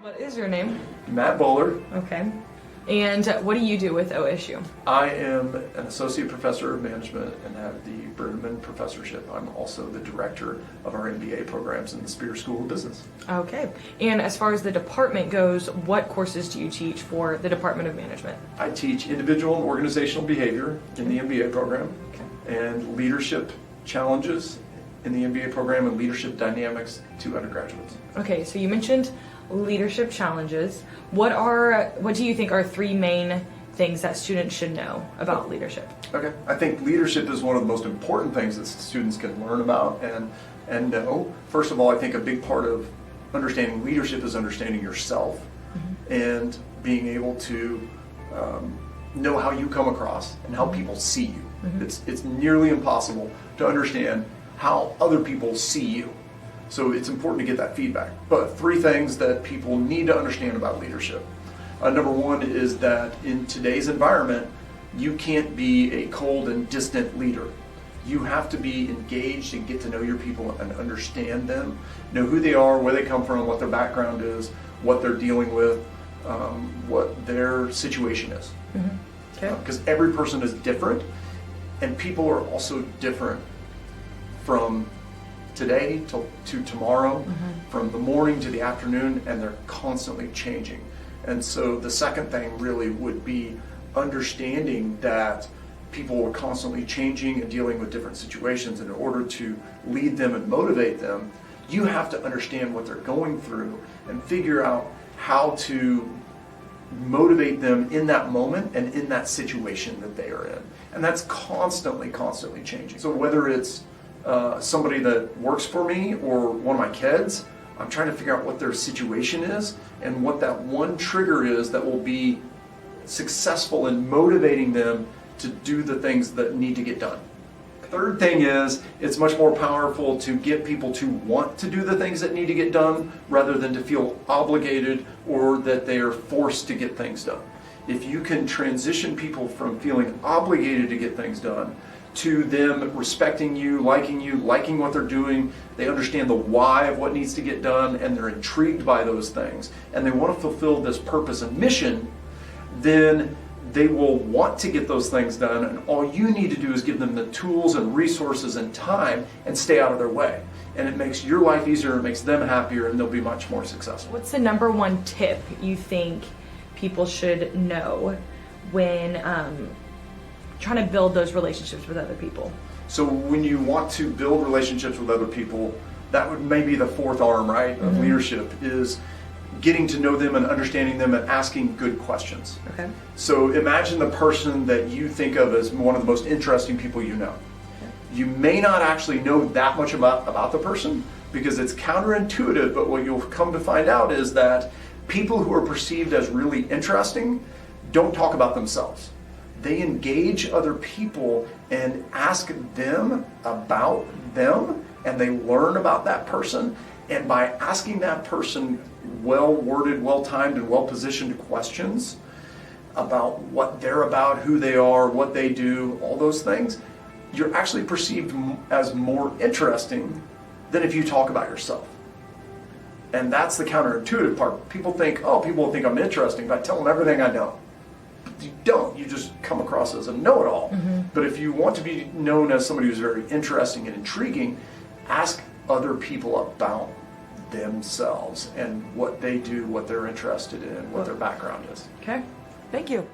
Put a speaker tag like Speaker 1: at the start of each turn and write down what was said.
Speaker 1: What is your name?
Speaker 2: Matt Bowler.
Speaker 1: Okay. And what do you do with OSU?
Speaker 2: I am an associate professor of management and have the Berman Professorship. I'm also the director of our MBA programs in the Spear School of Business.
Speaker 1: Okay. And as far as the department goes, what courses do you teach for the Department of Management?
Speaker 2: I teach individual and organizational behavior in the MBA program, and leadership challenges in the MBA program, and leadership dynamics to undergraduates.
Speaker 1: Okay, so you mentioned leadership challenges. What do you think are three main things that students should know about leadership?
Speaker 2: Okay, I think leadership is one of the most important things that students can learn about and know. First of all, I think a big part of understanding leadership is understanding yourself and being able to know how you come across and how people see you. It's nearly impossible to understand how other people see you. So it's important to get that feedback. But three things that people need to understand about leadership. Number one is that in today's environment, you can't be a cold and distant leader. You have to be engaged and get to know your people and understand them, know who they are, where they come from, what their background is, what they're dealing with, what their situation is. Because every person is different, and people are also different from today to tomorrow, from the morning to the afternoon, and they're constantly changing. And so the second thing really would be understanding that people are constantly changing and dealing with different situations. And in order to lead them and motivate them, you have to understand what they're going through and figure out how to motivate them in that moment and in that situation that they are in. And that's constantly changing. So whether it's somebody that works for me or one of my kids, I'm trying to figure out what their situation is and what that one trigger is that will be successful in motivating them to do the things that need to get done. Third thing is, it's much more powerful to get people to want to do the things that need to get done rather than to feel obligated or that they are forced to get things done. If you can transition people from feeling obligated to get things done to them respecting you, liking what they're doing, they understand the why of what needs to get done, and they're intrigued by those things, and they want to fulfill this purpose and mission, then they will want to get those things done, and all you need to do is give them the tools and resources and time and stay out of their way. And it makes your life easier, it makes them happier, and they'll be much more successful.
Speaker 1: What's the number one tip you think people should know when trying to build those relationships with other people?
Speaker 2: So when you want to build relationships with other people, that would maybe the fourth arm, right, of leadership, is getting to know them and understanding them and asking good questions.
Speaker 1: Okay.
Speaker 2: So imagine the person that you think of as one of the most interesting people you know. You may not actually know that much about the person because it's counterintuitive, but what you'll come to find out is that people who are perceived as really interesting don't talk about themselves. They engage other people and ask them about them, and they learn about that person. And by asking that person well-worded, well-timed, and well-positioned questions about what they're about, who they are, what they do, all those things, you're actually perceived as more interesting than if you talk about yourself. And that's the counterintuitive part. People think, oh, people will think I'm interesting if I tell them everything I know. You don't. You just come across as a know-it-all. But if you want to be known as somebody who's very interesting and intriguing, ask other people about themselves and what they do, what they're interested in, what their background is.
Speaker 1: Okay. Thank you.